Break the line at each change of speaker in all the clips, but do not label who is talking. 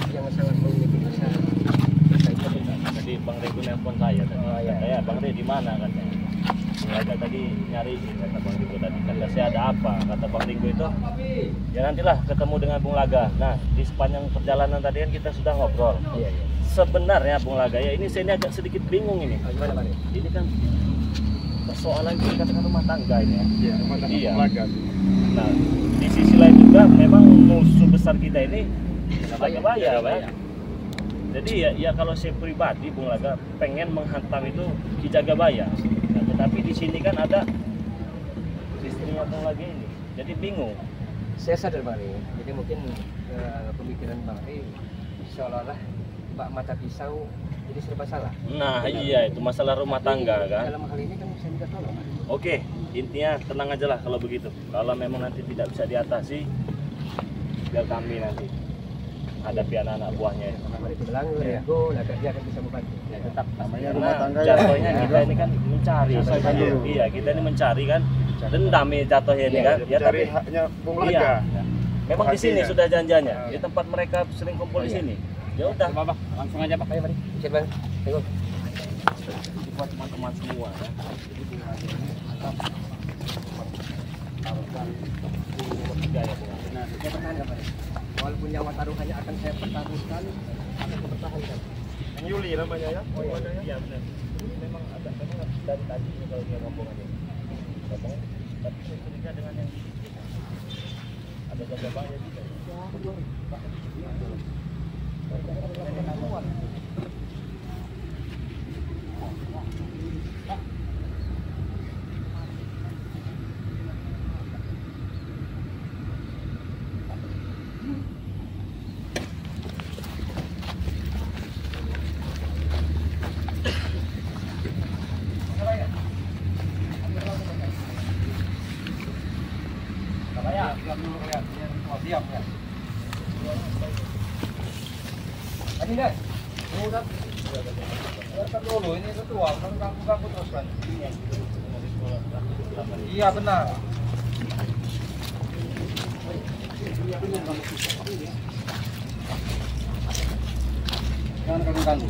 yang sangat memiliki besar.
Tadi Bang Rego nelpon saya tadi. Ya, Bang Rego di mana katanya? Bung tadi nyari kata Bang Rego tadi. Kata saya ada apa? Kata Bang Rego itu, ya nantilah ketemu dengan Bung Laga. Nah, di sepanjang perjalanan tadi kan kita sudah ngobrol.
Iya.
Sebenarnya Bung Laga ya ini saya ini agak sedikit bingung ini.
Gimana Bang?
Ini kan persoalan kita katakan rumah tangga ini ya.
Iya, rumah tangga
Iya.
Bung Laga.
Nah, di sisi lain juga memang musuh besar kita ini Jagabaya, Pak. Jadi ya kalau saya pribadi Bung Laga pengen menghantam itu Ki Jagabaya. Nah, tetapi di sini kan ada istrinya Bung Laga ini. Jadi bingung.
Saya sadar Bang Ri, jadi mungkin pemikiran Bang Ri seolah-olah bak mata pisau jadi serba salah.
Nah, iya itu masalah rumah tangga kan.
Dalam hal ini kan saya minta tolong.
Oke, intinya tenang aja lah kalau begitu. Kalau memang nanti tidak bisa diatasi, biar kami nanti hadapi anak-anak buahnya itu.
Karena mereka bilang Rego, Laga dia akan bisa membantu.
Ya, tetap
Namanya
karena
rumah tangga ya.
jatuhnya kita ini kan mencari
Selesaikan
sebenarnya.
dulu.
Iya, kita ini mencari kan dendam ini jatuhnya ini
Iya,
kan. Ya
Cari
tapi
haknya Bung
iya.
Laga.
Memang di sini
Hatinya.
sudah janjiannya. Di tempat mereka sering kumpul di sini. Ya udah.
Coba, langsung aja Pak.
Ayo mari, cek Bang. Tengok.
Itu buat teman-teman semua ya. Jadi Bung Laga ini tetap taruhkan di nomor 3 ya Bung Laga.
Nah, saya pertahankan Bang. Walaupun nyawa taruhannya akan saya pertaruhkan, akan saya pertahankan.
Yang Yuli namanya ya.
Oh iya, iya benar. Ini memang dari tadi ini kalau dia ngomong aja. Ngomong, tapi saya curiga dengan yang ada Jagabaya juga. Ya, betul.
Siap ya. Adinda, udah. Biarkan dulu ini ketua, kan ganggu terus kan. Iya benar. Jangan ganggu.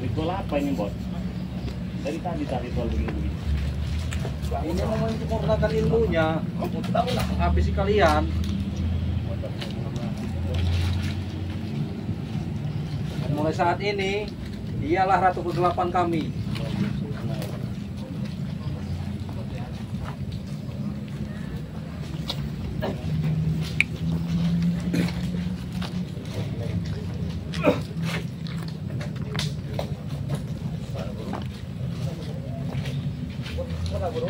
Ritual apa ini bos? Dari tadi ritual begini.
Ini memang menyempurnakan ilmunya. Tahu lah habisi kalian. Mulai saat ini dialah ratu kegelapan kami.
Guru,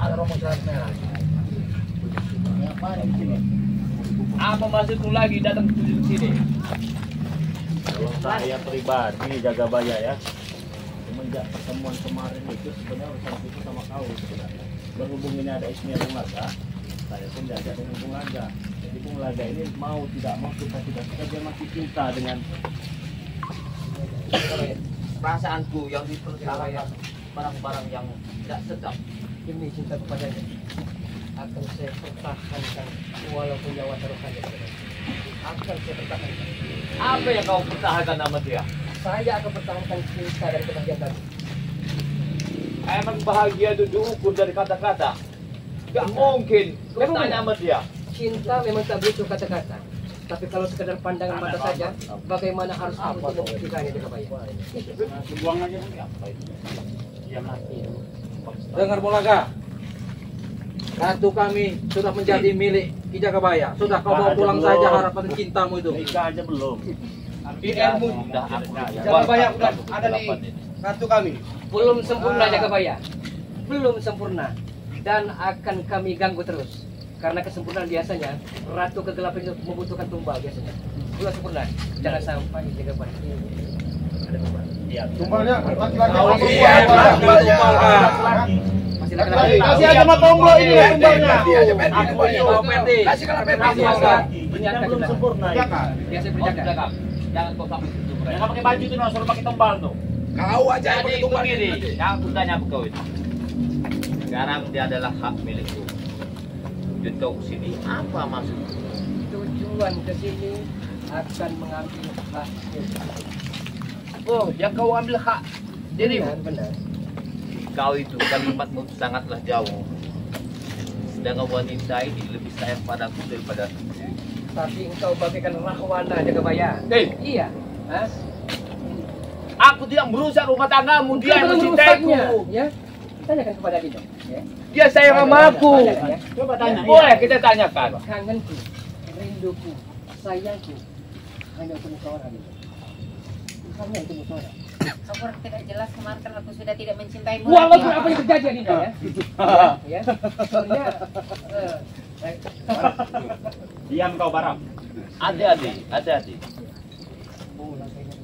ada rombongan jalan merah.
Ngapain di sini?
Apa maksudmu lagi datang ke sini?
Kalau saya pribadi Jagabaya ya, semenjak pertemuan kemarin itu sebenarnya urusan itu sama kau sebenarnya. Berhubung ini ada istrinya Bung Laga, saya pun diajak dengan Bung Laga. Jadi Bung Laga ini mau tidak mau kita tidak suka dia masih cinta dengan
Perasaanku yang dipercaya barang-barang yang tidak sedap.
Demi cinta kepadanya akan saya pertahankan walaupun nyawa taruhannya. Akan saya pertahankan.
Apa yang kau pertahankan sama dia?
Saya akan pertahankan cinta dan kebahagiaan kami.
Emang bahagia itu diukur dari kata-kata. Gak mungkin kau tanya sama dia.
Cinta memang tak butuh kata-kata. Tapi kalau sekedar pandangan mata saja, bagaimana harus aku untuk membuktikannya Jagabaya?
buang aja apa itu? Dia mati.
Dengar Mulaga, ratu kami sudah menjadi milik Ki Jagabaya. Sudah kau bawa pulang
Belum.
saja harapan cintamu itu.
Nikah aja belum.
Ilmu sudah Jagabaya sudah ada di ratu kami.
Belum sempurna Jagabaya. Belum sempurna. Dan akan kami ganggu terus. Karena kesempurnaan biasanya, ratu kegelapan itu membutuhkan tumbal biasanya. Belum sempurna. Jangan sampai Jagabaya ada tumbal.
Iya.
Tumbalnya laki-laki.
Iya, tumbalnya.
Masih
Laki-laki.
laki-laki.
Kasih aja sama tombol ini ya tumbalnya.
Aku ini
Kasih kalau Ferdi.
Ini kan belum sempurna.
Ya kan?
Biasa berjaga.
Jangan kau sampai situ. Jangan pakai baju tuh, suruh pakai tombal tuh.
Kau aja yang
Jadi
pakai tumbal
begini,
nanti.
yang aku tanya ke kau itu. Sekarang dia adalah hak milikku. Tujuan kau kesini, apa maksudnya?
Tujuan ke sini akan mengambil hak.
Oh, yang kau ambil hak dirimu.
Benar.
Kau itu kalimatmu sangatlah jauh. Sedangkan wanita ini lebih sayang padaku daripada
Tapi engkau bagaikan rahwana Jagabaya. Iya. Hah?
aku tidak merusak rumah tanggamu, dia yang mencintaiku.
Ya. Tanyakan kepada Dinda. Ya.
Dia sayang sama aku.
Ya.
Coba tanya.
Boleh kita tanyakan.
Kangenku, rinduku, sayangku hanya untuk musyawarah Dinda. Hanya untuk musyawarah.
Aku tidak jelas kemarin karena aku sudah tidak mencintaimu.
Walaupun
lagi.
apa yang terjadi Dinda ya. Ya. Soalnya
Diam kau barang.
Hati-hati.
bola kayaknya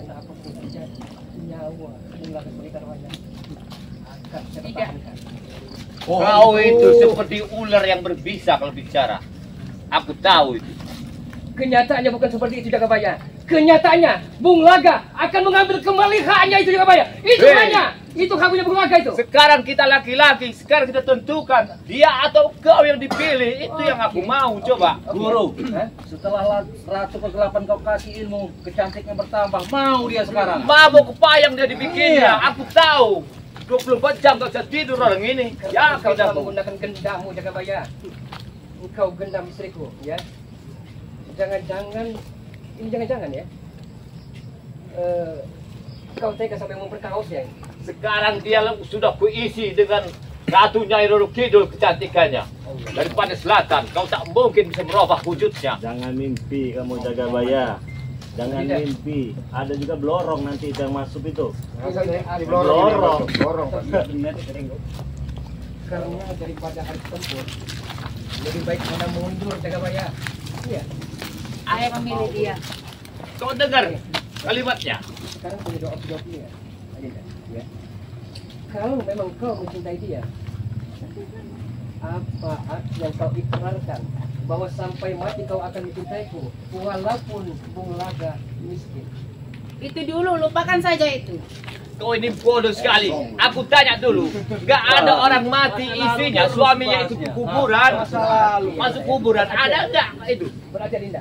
kenapa pun terjadi nyawa mula kesulitan wajah akan saya pertahankan.
Kau itu seperti ular yang berbisa kalau bicara. Aku tahu itu.
Kenyataannya bukan seperti itu Jagabaya. Kenyataannya Bung Laga akan mengambil kembali haknya itu Jagabaya. Itu
Hei.
haknya. Itu haknya Bung Laga itu.
Sekarang kita laki-laki, sekarang kita tentukan dia atau kau yang dipilih. Itu yang aku mau. Coba.
Guru,
Hah?
setelah ratu kegelapan kau kasih ilmu, kecantiknya bertambah, mau dia sekarang.
Mabuk kepayang dia dibikinnya.
Iya.
Aku tahu. 24 jam gak bisa tidur orang ini. Ya,
Kau
kau
telah
jago.
menggunakan gendammu Jagabaya. Engkau gendam istriku, ya. Jangan-jangan ini jangan-jangan ya. Kau tega sampai memperkaosnya.
Sekarang dia sudah kuisi dengan Ratu Nyai Roro Kidul kecantikannya. Daripada selatan, kau tak mungkin bisa merubah wujudnya.
Jangan mimpi kamu Jagabaya. Jangan
Tidak.
mimpi. Ada juga belorong nanti yang masuk itu.
Lorong.
Karena daripada harus tempur, lebih baik mana mundur Jagabaya. Iya.
Ayah memilih dia.
Kau dengar kalimatnya?
Sekarang punya doa dia. Adinda, ya. Kalau memang kau mencintai dia, apa arti yang kau ikrarkan bahwa sampai mati kau akan mencintaiku walaupun Bung Laga miskin?
Itu dulu, lupakan saja itu.
Kau ini bodoh sekali. Aku tanya dulu. Gak ada orang mati istrinya, suaminya itu ke kuburan. Masuk kuburan. Ada enggak itu?
Berarti Adinda,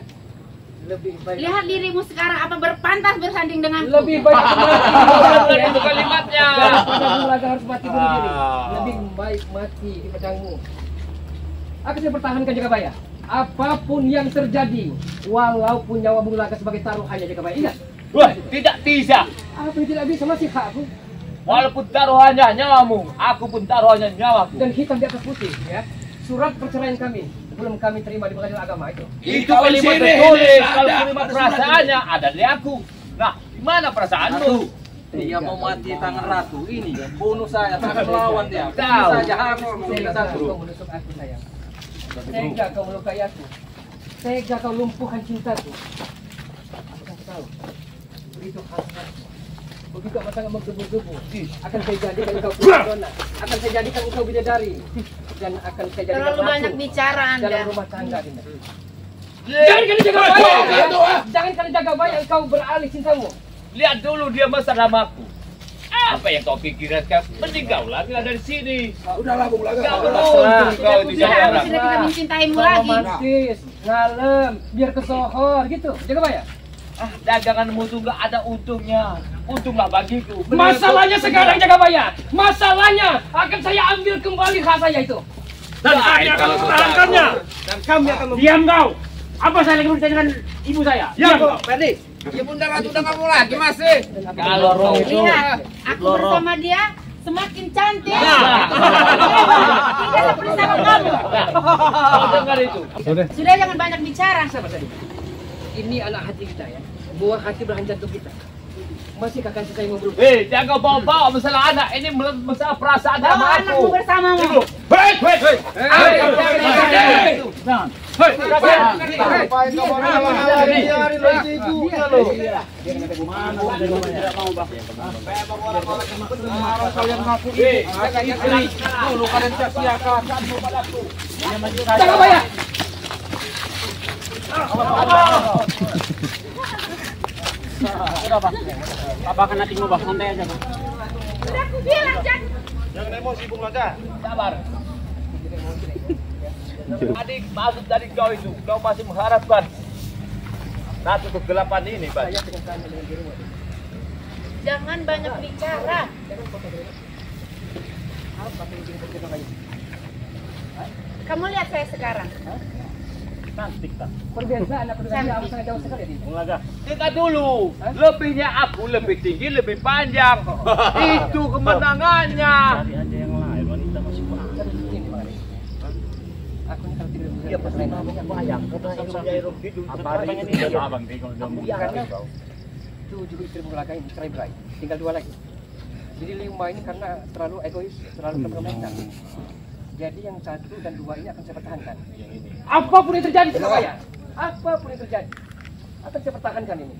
lebih baik
Lihat dirimu sekarang apa berpantas bersanding denganku.
lebih baik aku mati
Bukan itu kalimatnya.
daripada Bung Laga harus mati bunuh diri. Lebih baik mati di pedangmu. Akan saya pertahankan Jagabaya. Apapun yang terjadi, walaupun nyawa Bung Laga sebagai taruhannya Jagabaya. Ingat,
Wah, tidak bisa.
apa yang tidak bisa masih hakku.
Walaupun taruhannya nyawamu, aku pun taruhannya nyawaku.
Dan hitam di atas putih, ya. Surat perceraian kami belum kami terima di pengadilan agama itu.
Itu kalimat tertulis. Kalau kalimat perasaannya ada di aku. Nah, gimana perasaanmu?
Dia mau mati tangan ratu ini, bunuh saya, tangan melawan dia.
Tahu.
Bunuh saja harus
Tega
kita
kau
satu.
menusuk aku sayang. Tega kau melukai aku. Tega kau lumpuhkan cintaku. Aku kasih tahu. Begitu hasratku. Begitu amat sangat menggebu-gebu. Akan saya jadikan engkau primadona. Akan saya jadikan engkau bidadari. Dan akan saya jadikan
Terlalu
ratu
banyak bicara
dalam
Anda.
rumah tangga Dinda. Jangan kali jaga bayang, ya. Jangan kali jaga bayang engkau beralih cintamu.
Lihat dulu dia mesra sama aku. Apa yang kau pikirkan? Mending kau larilah dari sini.
Udahlah Bung Laga.
Kau
udahlah.
beruntung
Sudah
kau
aku
di
bilang
jalan.
aku sudah tidak mencintaimu
So
lagi.
romantis, ngalem, biar kesohor gitu. Jaga bayang.
Daganganmu tuh gak ada untungnya. Untunglah bagiku.
Masalahnya sekarang jaga bayang. Masalahnya akan saya ambil kembali hak saya itu.
Dan kami akan mempertahankannya.
Dan kami akan
Diam kau. Apa saya lagi berbicara dengan ibu saya? Diam kau.
Ferdi, Ibunda Ratu udah kamu lagi masih.
Kalau roh itu
Lihat, aku bersama dia semakin cantik.
Nah.
Tidak seperti sama kamu.
kau dengar itu.
Sudah jangan banyak bicara.
sabar tadi. Ini anak hati kita ya. Buah hati belahan jantung kita. Masih kakak saya mau berubah.
Jangan bawa-bawa masalah anak. Ini masalah perasaan
Bawa
sama
anakmu
aku.
bersamamu.
Hei.
Jangan.
Jagabaya.
Tabakan natin mo ba? Santai aja, Bang.
Sudah aku bilang, Jak.
Jangan emosi Bung Laga.
Sabar.
Adik, maksud dari kau itu, kau masih mengharapkan satu kegelapan ini, Pak.
Jangan banyak bicara. Kamu lihat saya sekarang.
Cantik tak?
Perbedaan apa dengan dia sangat jauh sekali ini.
Bung Laga.
Dengar dulu, lebihnya aku lebih tinggi, lebih panjang. Itu kemenangannya.
Cari aja yang lain, wanita masih banyak.
Aku ini kalau tidak bisa
Iya, pasti namanya banyak. Kata sama Jairus hidup. Pengen ini aja. Abang tinggal
karena itu juga istri Bung Laga ini cerai berai, tinggal 2 lagi. Jadi 5 ini karena terlalu egois, terlalu temperamental. Jadi yang 1 dan 2 ini akan saya pertahankan. Apapun yang terjadi Jagabaya, apapun yang terjadi akan saya pertahankan ini.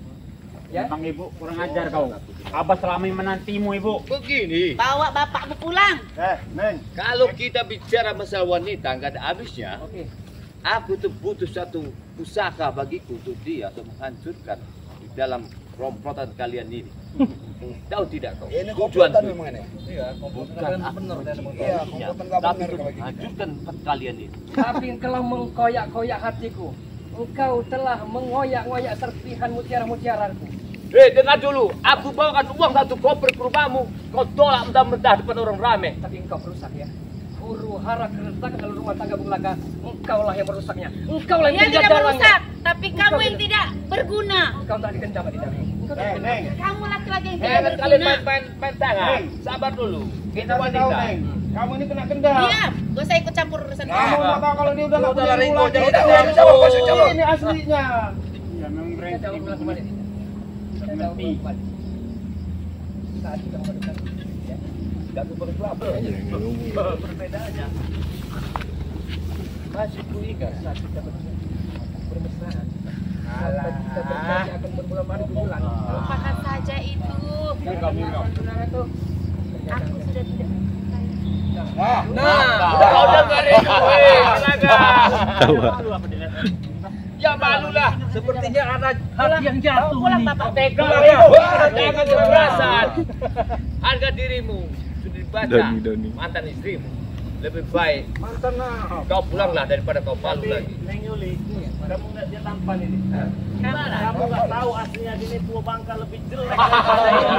Ya.
Bang Ibu, kurang ajar kau. Abah selama ini menantimu, Ibu.
Begini,
Bawa bapakmu pulang.
Neng.
kalau kita bicara masalah wanita nggak ada habisnya.
Oke.
Aku tuh butuh satu usaha bagiku untuk dia untuk menghancurkan di dalam komplotan kalian ini. Tahu tidak kau?
Ini
Tujuan
komplotan memang ini.
bukan tapi untuk menghancurkan kalian ini.
Tapi kalau mengkoyak-koyak hatiku, engkau telah mengoyak-ngoyak serpihan mutiara-mutiaraku.
Dengar dulu, aku bawakan uang 1 koper ke rumahmu, kau tolak mentah-mentah depan orang ramai.
Tapi engkau perusak ya. Huru hara keretakan dalam rumah tangga Bung Laga, engkaulah yang merusaknya. Engkaulah yang
Dia tidak
dalangnya.
merusak, tapi kamu yang tidak berguna.
Engkau tak dikendam di dalam. Engkau tak dikendam.
Kamu laki-laki yang tidak
Jangan kalian
berguna.
main tangan. Sabar dulu. Kita wanita.
Kamu ini kena kendal.
Diam, gak usah ikut campur urusan
Kamu
kamu.
nggak tahu kalau dia udah nggak punya
lari,
ilmu
kau
lagi.
jangan
Ini
jawab.
Ini aslinya.
Ya, memang
Kita
brengsek.
jauh pulang kembali. Kita jauh pulang kembali. Saat kita mengadukan, ya.
Gak berkelapa. Perbedaannya.
Masih kuikat saat kita bermesraan. Saat kita berjanji akan berbulan bulan.
Lupakan saja itu.
Saudara tuh.
Aku sudah tidak
Kau dengerin gue, Laga. Ya malulah.
Sepertinya ada hati yang jatuh
pulang
nih.
bapak.
Tega, jangan kekerasan. Harga dirimu sudah dibaca mantan istrimu. Lebih baik kau pulanglah daripada kau malu lagi.
Neng Yuli, kamu nggak dia tampan ini. Kamu nggak tahu aslinya gini tua bangka lebih jelek daripada ini.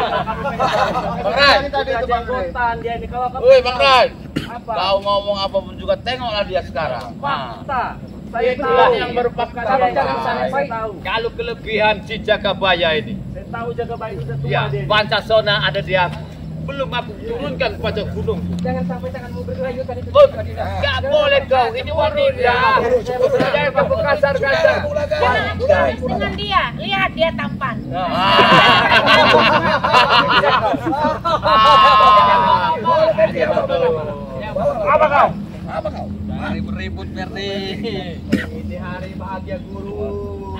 Rai.
Tadi itu janggotan dia ini kalau kamu.
Woi Bang Rai,
Apa?
kau ngomong apapun juga tengoklah dia sekarang.
Fakta. Saya
Itulah
tahu.
yang merupakan
Kalau jangan
saya
sampai
tahu. Kalau kelebihan si Jagabaya ini,
Saya tahu Jagabaya itu tua
ya
dia.
Pancasona ada di aku. Belum aku turunkan pada gunung.
Jangan sampai tanganmu bergelayutan itu.
Oh, gak boleh kau, ini wanita. Jangan kau kasar-kasar.
Jangan habis dengan dia. Lihat dia tampan.
Apa kau?
Mari beribut Merdi.
Ini hari bahagia guru.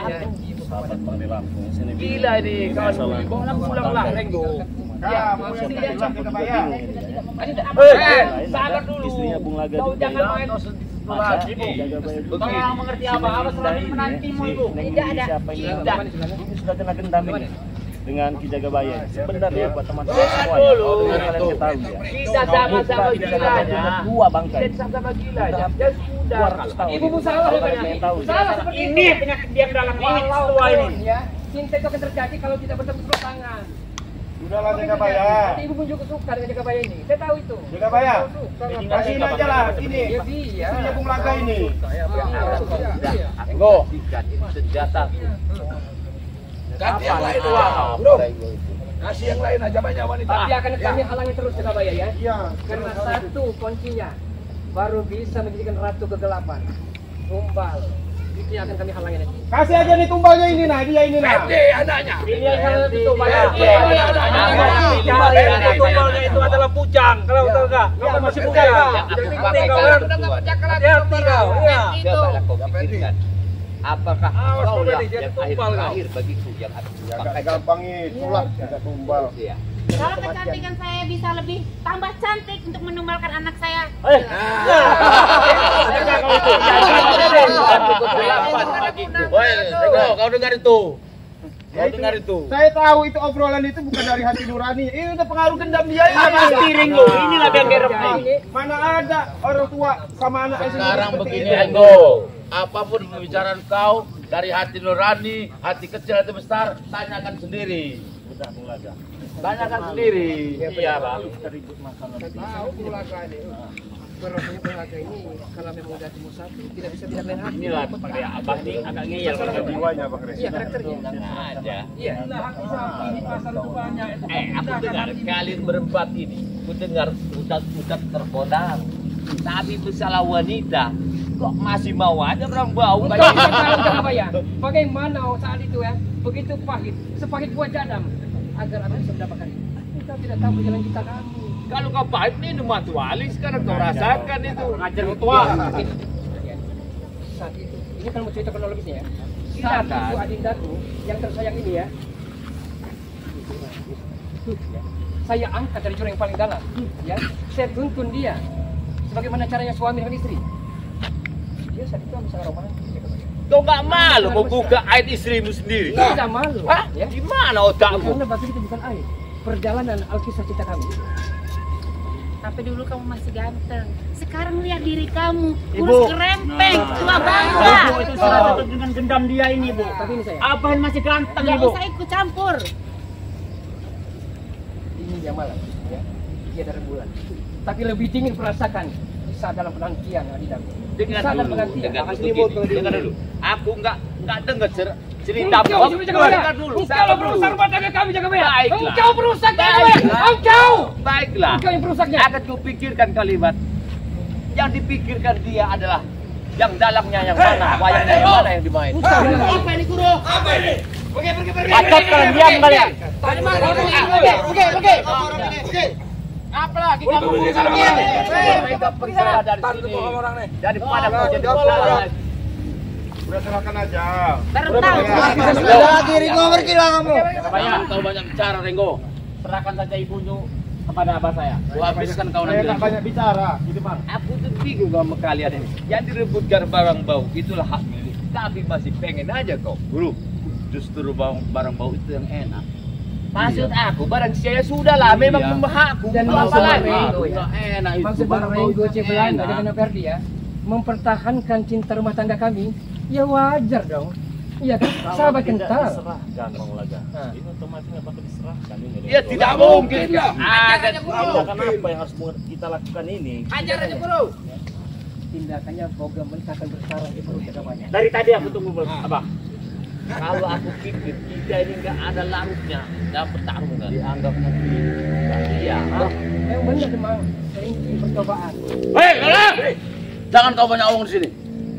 Sahabat Partai Lampung. Sini
Gila ini kawan. Pulang-pulanglah Renggo.
Ya, mau siap Jagabaya.
Sabar dulu.
Istrinya Bung Laga
Kau
juga.
jangan main
Masa Jagabaya juga.
Kau mengerti apa? Abah selama ini menantimu, Ibu.
Tidak ada.
Siapa ini?
Tidak.
Ini sudah kena gendam ini dengan Ki Jagabaya. Sebenarnya buat teman-teman
Dengar
semua ya,
dulu.
kalau kalian ketahui ya.
Kita sama-sama gilanya.
Dua bangkai.
Kita sama-sama gilanya. Ya sudah.
200 tahun.
Ibu salah
Kalau
ya,
kalian tahu ya.
Salah seperti
Ini penyakit dia ke dalam ini tua ini.
Walaupun ya, cinta itu akan terjadi kalau kita bertepuk tangan.
Udahlah Jagabaya.
Tapi ibu pun juga suka dengan Jagabaya ini. Saya tahu itu.
Jagabaya.
Suka.
Kasihin aja lah ini.
Ya, iya.
Istrinya Bung Laga ini.
Go. Ini senjata.
Ganti yang lain
Apa?
aja. Bro,
Apa itu?
kasih yang lain aja banyak wanita.
Tapi akan kami halangi terus Jagabaya ya.
Iya.
Karena satu kuncinya baru bisa menjadikan ratu kegelapan. Tumbal. Itu yang akan kami halangi nanti.
Kasih aja nih tumbalnya ini nah, dia ini nah.
Merdi anaknya.
Ini yang salah itu banyak.
Ini anaknya.
Tumbalnya itu adalah
pujang. Kalau tahu enggak? Kau masih muda.
Yang aku pakai
kau
kalau
udah
berdua.
hati-hati kau. Iya.
Coba lah kau pikirkan. Apakah
Awas,
kau
kau
lah
ini jadi
yang
tumbal, kau.
akhir bagiku yang aku pakai?
Gampang itulah tidak tumbal.
Iya.
Kalau kecantikan saya bisa lebih tambah cantik untuk menumbalkan anak saya.
Woi, Rego, kau dengar itu? Kau dengar itu?
Saya tahu itu obrolan itu bukan dari hati nurani. Ini udah pengaruh dendam dia ini.
Pasti Ringo, inilah yang gerem nih.
Mana ada orang tua sama anak
Sekarang begini, Rego. Apapun pembicaraan kau dari hati nurani, hati kecil, hati besar, tanyakan sendiri. Tanyakan sendiri. Iya, Bang.
Tahu Mulaga ini. Berasanya Mulaga ini kalau memang udah cuma satu tidak bisa bilang lain hati.
Inilah pakai abah nih agak ngeyel kalau
jiwanya Bang Res.
Iya karakternya.
Ada.
Iya.
Ini pasar itu banyak.
Aku dengar kalian berempat ini, aku dengar udat-udat terkodang. Tapi bersalah wanita, kok masih mau aja orang bau
Untuk
kayak
apa ya? Bagaimana saat itu ya? Begitu pahit, sepahit buah jadam agar anak bisa mendapatkan itu. Kita tidak tahu perjalanan kita kami.
kalau kau pahit nih matu wali sekarang kau rasakan itu.
ngajar tua.
Saat itu, ini kan mau cerita kronologisnya ya. Saat itu adindaku yang tersayang ini ya. Saya angkat dari jurang yang paling dalam, ya. Saya tuntun dia, sebagaimana caranya suami dengan istri. Dia saat itu sangat romantis.
Kau nggak malu mau buka aib istrimu sendiri?
Tidak malu.
Hah?
Ya.
Gimana otakmu?
Karena bagi kita bukan aib. Perjalanan alkisah cinta kami.
Tapi dulu kamu masih ganteng. Sekarang lihat diri kamu, kurus kerempeng, tua bangga.
Ibu itu sudah tutup dengan gendam dia ini, Bu.
Tapi ini saya.
Abahan masih ganteng,
Nggak
Ibu.
usah ikut campur.
Ini yang malam, ya. Dia dari bulan. Tapi lebih dingin perasakan saat dalam penantian adindaku.
Dengar
Saat dalam
dulu,
penantian.
dengar dulu, dengar dulu. Aku nggak dengar cerita
Engkau
kau.
dengar dulu. Engkau berusaha rumah tangga kami jaga baya.
Baiklah.
Engkau berusak jaga baya.
Baiklah.
Engkau.
Baiklah.
Engkau yang berusaknya.
Akan kupikirkan kalimat. Yang dipikirkan dia adalah yang dalangnya yang mana, wayangnya yang mana yang dimain.
Apa ini guru?
Pacat kalian, diam kalian.
Oke.
Apalagi kamu mengusahakan mereka pergi dari sini. Daripada kau jadi masalah.
Udah serahkan aja.
Lagi
Ringo pergi lah kamu.
Jangan kau banyak bicara, Renggo.
Serahkan saja ibunya kepada abah saya.
Gua habiskan kau
Saya
nanti.
nggak banyak bicara, gitu Bang.
Aku tuh bingung sama kalian ini. Yang direbutkan barang bau itulah hak milik. Tapi masih pengen aja kau. Bro, justru barang bau itu yang enak. Maksud aku, barang saya sudah lah, memang hakku.
Dan
Itu apa
maksud
lagi?
Renggo ya.
Nggak enak itu.
Maksud Bang Renggo C. Belanda dengan Ferdi ya, mempertahankan cinta rumah tangga kami, ya wajar dong. Iya kan? Sahabat kental.
Diserahkan, Bang Laga.
Nah.
Ini otomatis nggak bakal diserahkan ini.
Ya tidak mungkin. Ada
Tindakan apa yang harus kita lakukan ini?
Tindakannya boga mereka akan bersarang di perut banyak.
Dari tadi aku tunggu, Abah.
kalau aku pikir kita ini nggak ada larutnya dalam pertarungan. Dianggap nanti. Iya.
Yang benar memang ini percobaan.
Hei, jangan kau banyak omong di sini.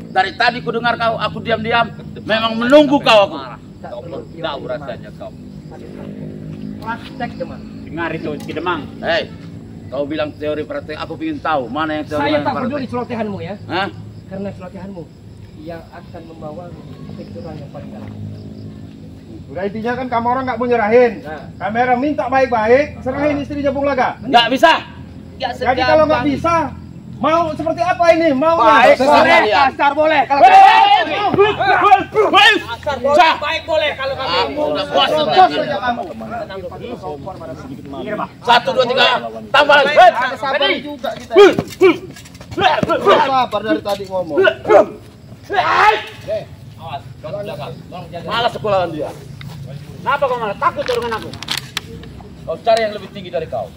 Dari tadi ku dengar kau, aku diam-diam. Memang menunggu kau aku. Kau tahu rasanya kau.
Praktek teman.
Dengar itu, Kidemang.
Hei, kau bilang teori praktek, aku ingin tahu mana yang teori
Saya
mana yang
tak peduli
praktek.
celotehanmu ya,
Hah?
karena celotehanmu yang akan membawa ke jurang yang paling dalam.
Udah intinya kan kamu orang nggak mau nyerahin.
Nah.
Kamera minta baik-baik, serahin istrinya Bung Laga.
Nggak bisa.
Jadi kalau nggak bisa, mau seperti apa ini? Mau
Baik,
boleh,
kalian.
kasar boleh. Kalau
Asar boleh, baik boleh kalau kami. Aku udah puas
bos saja kamu.
Satu, dua, tiga, tambah lagi.
Ada sabar juga kita. Sabar dari tadi ngomong.
Awas, kau jaga. Tolong jaga. Malas sekolahan dia.
Kenapa kau malah takut dengan aku?
Kau cari yang lebih tinggi dari kau.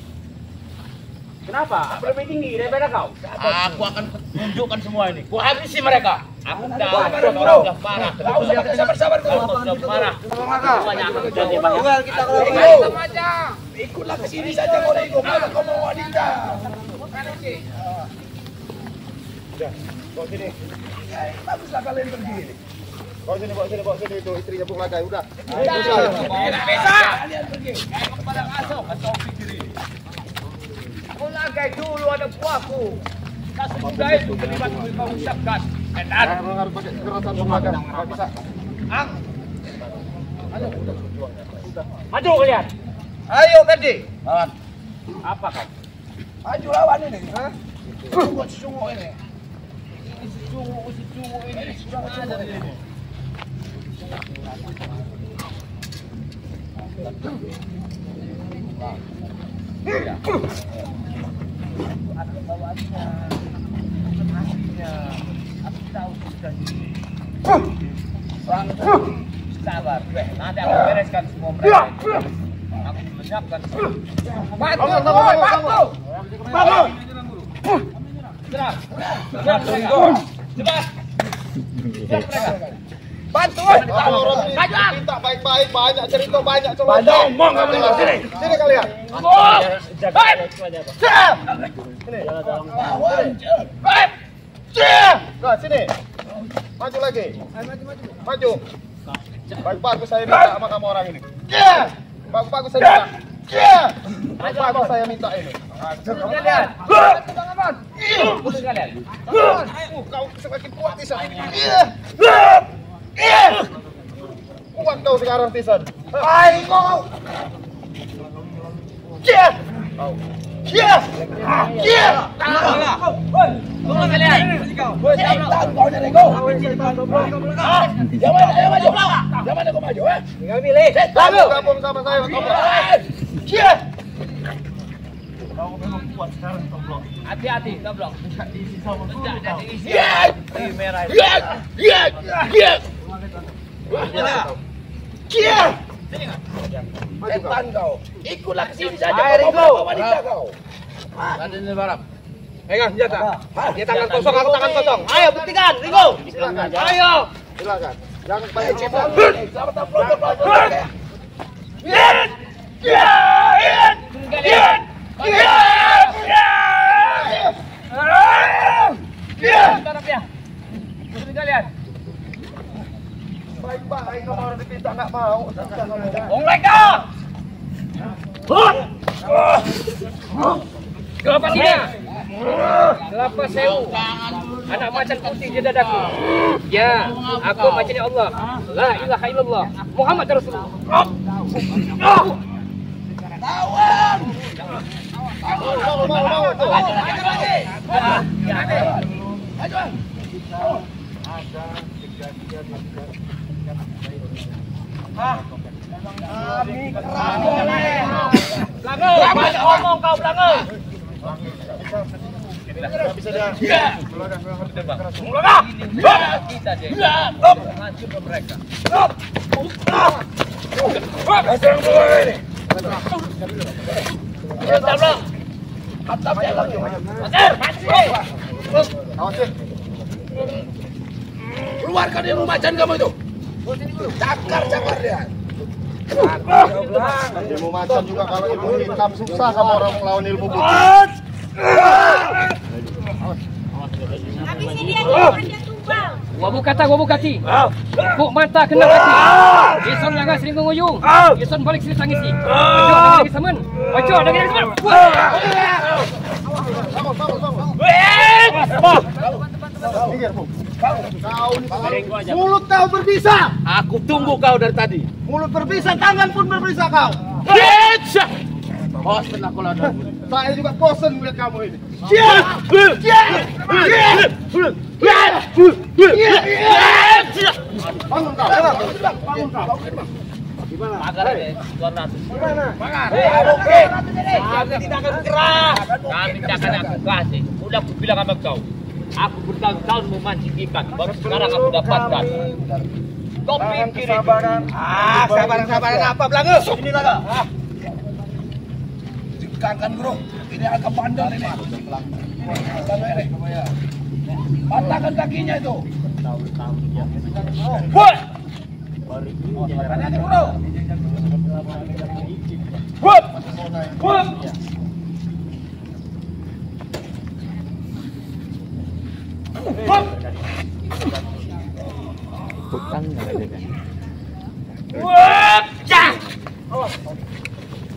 Kenapa? Aku lebih tinggi daripada kau.
Aku akan tunjukkan semua ini. Ku habisi mereka. Aku udah parah. Sabar, sudah parah. Semuanya akan terjadi bahaya.
Ikutlah ke sini saja kau Ringo. Kalau kau mau wanita. Udah, bawa sini. Baguslah kalian pergi. Bawa sini itu istrinya Bung Laga. Udah.
Tidak bisa. Kalian pergi. Kayak kepada ngaso, kacau pikir ini. sebagai dulu anak buahku. Tak semudah itu terlibat kau ucapkan. Enak.
Harus pakai kekerasan Mulaga. Nggak bisa.
Maju kalian.
Ayo Kadi.
Apa kau?
Maju lawan ini. Hah? Buat sungguh ini. Sungguh ini. Sudah ada ini. Ada bawaannya. Hatinya. Aku tahu sudah ini. Sabar, nanti aku bereskan semua mereka. Aku menyiapkan. Bantu. Cepat. Bantu.
Kalau orang ini minta baik-baik, banyak cerita, banyak coba.
Ngomong kamu di sini.
Sini kalian. Nah, sini. Maju lagi. Maju. Bagus saya minta sama kamu orang ini. Bagus saya minta. Bagus saya minta ini.
Kalian. Kalian.
Kau semakin kuat Tisan. Kuat kau sekarang Tisan. Hai kau.
Tolong kalian. Tinggal milih.
Gabung sama saya.
Hati-hati, goblok.
Setan kau. Ikutlah ke sini saja.
Ayo,
Kau bawa wanita kau.
Raden Barap.
Pegang senjata. Dia tangan kosong, aku tangan kosong. Ayo buktikan, Ringo. Ayo.
Silakan. Jangan banyak
Cepat.
cebol.
Sama tak pelontar.
Kalian.
Baik-baik kamu orang dipinta nggak mau.
Bong mereka. Kelapa dia. Kelapa sewu. Anak macan putih di dadaku. Ya, aku macannya Allah. La ilaha illallah. Muhammad Rasulullah.
Mau tuh.
Belanggu, ngomong kau belanggu.
Bisa dia.
Kita deh. Hancur ke mereka.
Keluarkan ilmu macan kamu itu. Cakar dia.
Ilmu macan juga kalau ilmu hitam susah kamu orang melawan ilmu putih.
Habisnya dia jangan dia tumbal.
Wabu kata, wabu kaki. Buk mata kena kaki. Ison langgar sering menguyung. Ison balik sini tangisi. Ojo dengan semen. Ojo dengan semen.
Mulut kau berbisa.
Aku tunggu kau dari tadi.
Mulut berbisa, tangan pun berbisa kau.
Bosan aku lawan.
Saya juga bosan melihat kamu ini. Bangun kau. Bangun kau.
Pagar deh, 200.
Pagar.
Oke. Kami tidak akan bergerak. Kami tidak akan aku kasih. Udah aku bilang sama kau. Aku bertahun-tahun memancing ikan. Baru sekarang aku dapatkan. Kau pikir itu.
Sabaran apa belanggu? Ini laga. Dikangkan bro. Ini agak bandel ini. Patahkan kakinya itu.
Woi!
Hati-hati bro.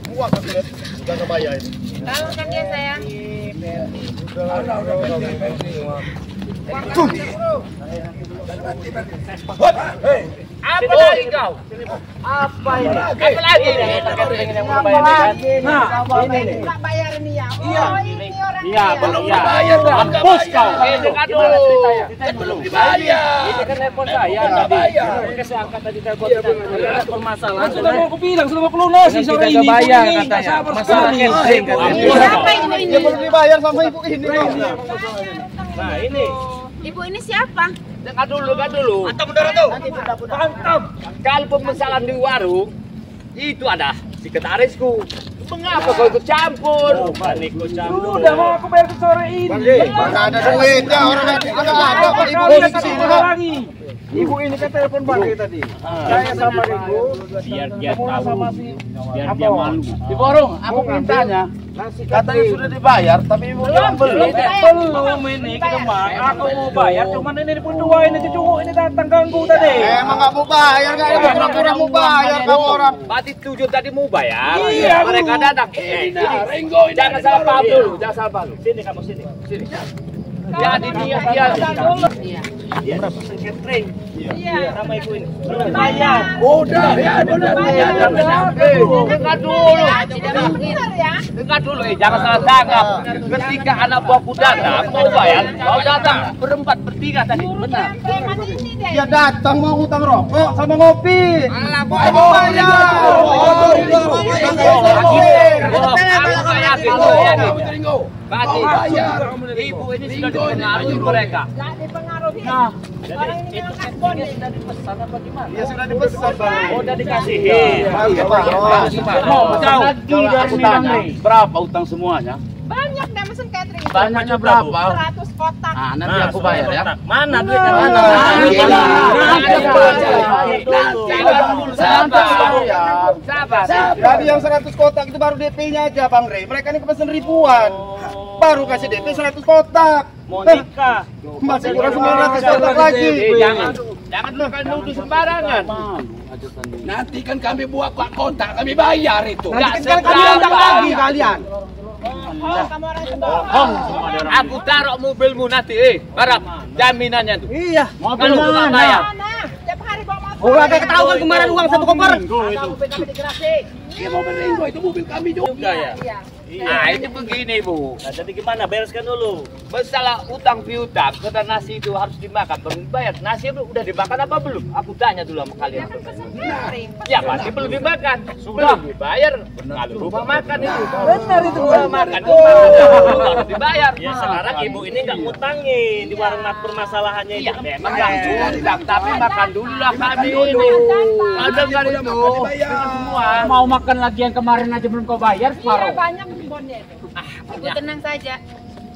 Kuat aku lihat jaga bayar ini.
Tahu kan dia sayang?
Apa lagi kau? Apa ini? Apa lagi ini? Pengen yang mau bayar ini kan?
Nah, ini nih. Nggak bayar ini ya. Oh, ini orang
Iya,
dia.
belum dibayar.
Mampus kau. Dengar dulu.
Belum dibayar. Ini kan telepon saya tadi. Makanya saya angkat tadi telepon kita. Ada permasalahan.
Sudah mau aku bilang, sudah mau kelunasi sore ini.
bayar katanya. Masalah camping katanya.
Siapa ibu ini?
Dia belum dibayar sama ibu ini.
Nah ini
Ibu ini siapa?
Dengar dulu. Mantap udara tuh. Mantap. Kalau permasalahan di warung itu ada sekretarisku. Mengapa kau ikut campur?
bukan ikut campur.
Sudah mau aku bayar ke sore ini.
Mana ada duitnya orang nanti ada kok ibu ini ke sini.
lagi. Ibu ini kan telepon pagi tadi. Saya sama ibu.
Biar dia
Semua sama
tahu.
si
Biar dia malu.
Di warung, aku mintanya. Katanya sudah dibayar, tapi ibu bilang belum.
Belum ini kita mah. Aku mau bayar, cuman ini pun dua ini cucu ini datang ganggu tadi.
Emang nggak mau bayar, nggak ada pura-pura mau bayar kamu orang.
Berarti 7 tadi mau bayar.
Iya,
Mereka
Bu.
datang. Jangan salah paham dulu, jangan salah paham.
Sini kamu sini.
Jadi dia
Dia pesen catering.
Iya.
Sama ibu ini.
Bayar.
Udah ya, udah
Bayar.
dengar dulu.
Tidak benar ya.
Dengar dulu, jangan salah tangkap. Ketika anak buahku datang, mau bayar, mau datang berempat bertiga tadi. Benar.
Preman ini deh.
Dia datang mau ngutang rokok sama ngopi.
Alah,
Mau bayar.
Berarti ibu ini sudah dipengaruhi mereka.
Nggak dipengaruhi. Orang ini memang kasbon nih.
Dia sudah dipesan bang.
Oh, udah dikasihin.
Lagi dari Minang nih.
Berapa utang semuanya?
Banyak dah mesen catering.
Banyaknya berapa?
100 kotak.
Nah, nanti aku bayar ya.
Mana duitnya? Mana?
Sabar.
Tadi yang 100 kotak itu baru DP-nya aja Bang Rey. Mereka ini pesen ribuan. Baru kasih DP 100 kotak.
Mau nikah.
Masih kurang 900 kotak lagi.
Jangan dulu kan nuduh sembarangan.
Nanti kan kami buat kontak, kami bayar itu.
Nanti kan kami undang lagi kalian.
Kamu orang sembarangan.
Aku taruh mobilmu nanti, barang jaminannya tuh.
Iya.
Kalau nggak bayar.
Mana? Tiap hari bawa motor.
Oh, ada ketahuan kemarin uang 1 koper.
Mobil digerasi.
Dia mau berlinggo, itu mobil kami juga ya.
Iya.
Nah, itu begini, Bu.
Nah, jadi gimana? Bereskan dulu.
Masalah utang piutang, karena nasi itu harus dimakan, baru dibayar. Nasi udah dimakan apa belum? Aku tanya dulu sama kalian. Ya, pasti belum dimakan. Belum dibayar. Kalau rumah makan itu. Benar itu rumah makan. Baru dibayar.
Ya sekarang ibu ini nggak ngutangin di warung permasalahannya
Iya,
itu.
memang nggak utang, tapi makan dulu lah kami ini. Ada nggak itu? Semua.
Mau makan lagi yang kemarin aja belum kau bayar
Iya,
separuh.
banyak bonnya itu. Ibu tenang saja.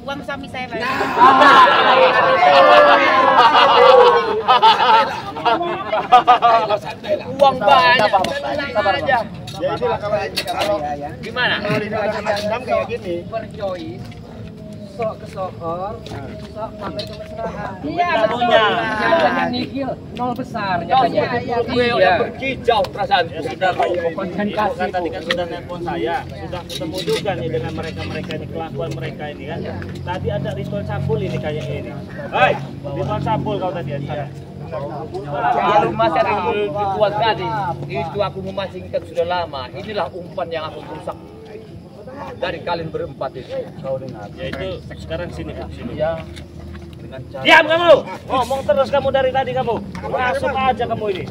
Uang suami saya bayar.
Uang banyak, tenang aja.
Ya itulah kalau
Gimana?
dendam kayak gini.
Berjois, sok ke sohor, sok pamer kemesraan.
Iya, betul.
Tamunya.
Jangan nihil, nol besar
Kau
jadinya.
gue udah berkicau perasaan.
Ya sudah Bu, ibu kan tadi kan sudah nelpon saya, sudah ketemu juga nih dengan mereka ini, kelakuan mereka ini kan. Tadi ada ritual cabul ini kayak ini. Hai, ritual cabul kau tadi ya.
Kalau masih ada yang dibuat tadi, itu aku memasingkan sudah lama. Inilah umpan yang aku rusak dari kalian berempat itu. Kau dengar?
Ya itu sekarang sini Bu, sini.
Ya. Dengan cara.
Diam kamu, ngomong terus kamu dari tadi kamu. Masuk aja kamu ini.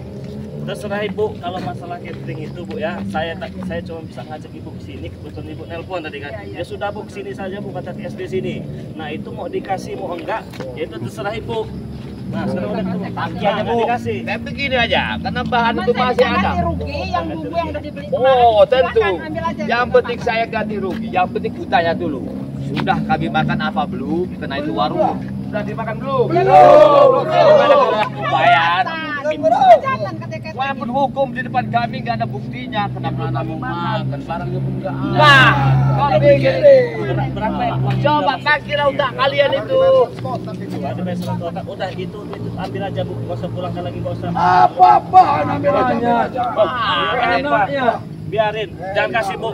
Terserah ibu kalau masalah catering itu Bu ya. Saya cuma bisa ngajak ibu ke sini, kebetulan ibu nelpon tadi kan. Ya sudah Bu, kesini saja Bu, kata TSD sini. Nah itu mau dikasih mau enggak, ya itu terserah ibu. Nah sekarang udah ketemu, tagihannya mau dikasih.
Tapi begini aja, karena bahan itu masih ada.
Ganti rugi yang bumbu yang udah dibeli
Oh tentu.
Silakan, ambil aja.
Yang penting saya ganti rugi. Yang penting ku tanya dulu. Sudah kami makan apa belum? Karena itu warung. Sudah dimakan belum? Belum. Bayar.
Jangan ketika
Walaupun hukum di depan kami nggak ada buktinya. Kenapa kami makan barangnya pun nggak ada. Nah, kalau begini.
Berapa ya?
Coba kira udah kalian itu.
Ada besok kotak. Udah itu ambil aja Bu, nggak usah pulangkan lagi, nggak usah.
Apa-apaan ambil aja.
Ah,
Anaknya.
biarin. Jangan kasih Bu.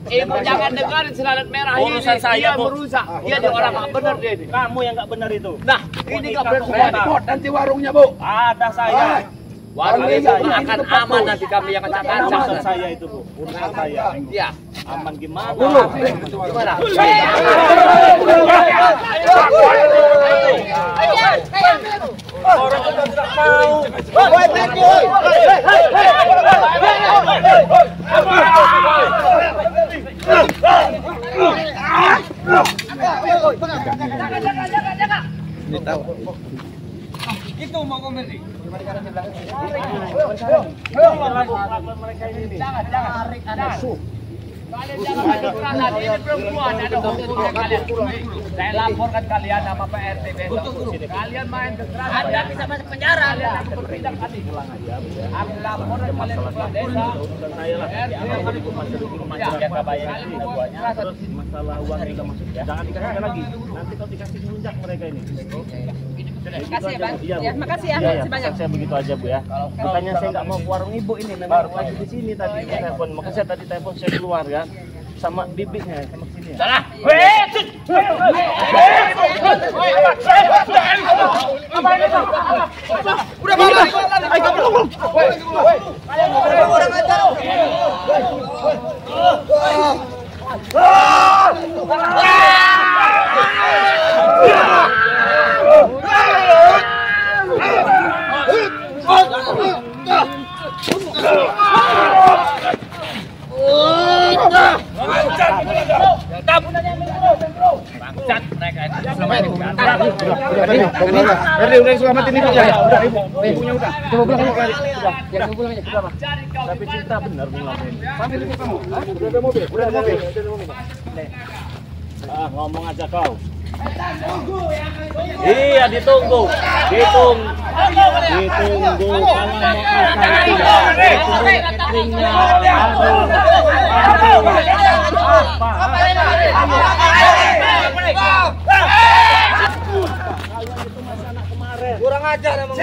Ibu jangan dengarin selalat merah ini.
Urusan saya,
Dia
Bu.
merusak. Dia di orang nggak benar dia ini.
Kamu yang nggak benar itu.
Nah, ini nggak benar
Saya
semua.
Nanti warungnya, Bu.
Ada saya.
Warung
Ada
ini
saya.
akan aman nanti kami yang acak-acak.
Urusan saya itu Bu. Urusan saya.
Iya.
Aman gimana?
Gimana?
Orang kita tidak mau.
Itu mau komen nih. Jangan. Kalian jangan main kekerasan, ini perempuan, ada hukumnya kalian. Saya laporkan kalian sama Pak RT besok. Kalian main kekerasan, Anda bisa masuk penjara. Kalian aku bertindak tadi. Aku laporkan kalian ke Kepala Desa.
Urusan saya lah. Jaga bayar ini buahnya. Terus masalah uang yang udah masuk ya. Jangan dikasihkan lagi. Nanti kalau dikasih ngelunjak mereka ini.
Makasih ya, Bang.
Iya, Bu.
Ya, makasih ya.
Iya,
Makasih banyak.
saya begitu aja Bu ya. Makanya saya nggak mau ke warung ibu ini, memang lagi di sini tadi telepon. Makanya saya tadi telepon saya keluar ya, sama bibiknya sama sini. Ya.
Salah.
Udah balik. Ayo belum. Orang ajar.
Udah selamatin ibu ya. Udah ibu. Ibunya udah. Coba pulang yuk lari.
Jangan pulang aja, kenapa?
Tapi cinta benar Bu ngelakuin.
Sambil ibu kamu. Udah ada mobil. Udah ada mobil.
Ngomong aja kau. Iya ditunggu. Ditunggu kalau mau
Kurang ajar emang.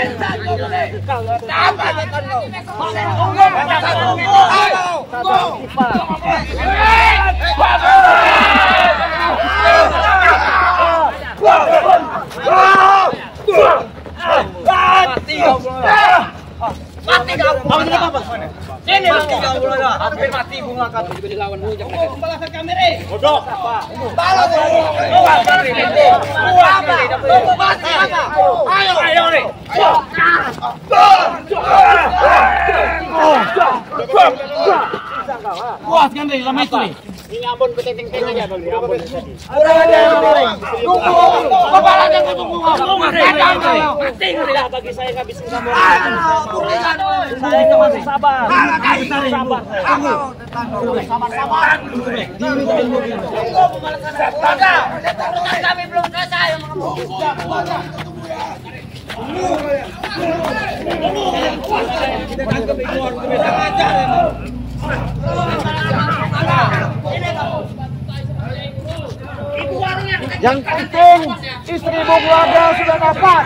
Mati kau. Sini mati kau. Hampir mati bunga kau juga dilawan bujang. Pembalasan kamera.
bodoh.
Balas. Mati kau. Ayo nih.
Puas kan dari lama itu nih.
Ini Ambon peteng-teng aja dong, ini Ambon tadi.
Tunggu. Pembalasan kau tunggu.
Mati enggak bagi saya ngabisin kamu. Saya enggak masih sabar. Sabar.
Sabar. Kami belum selesai.
Yang penting istri ibu keluarga sudah dapat.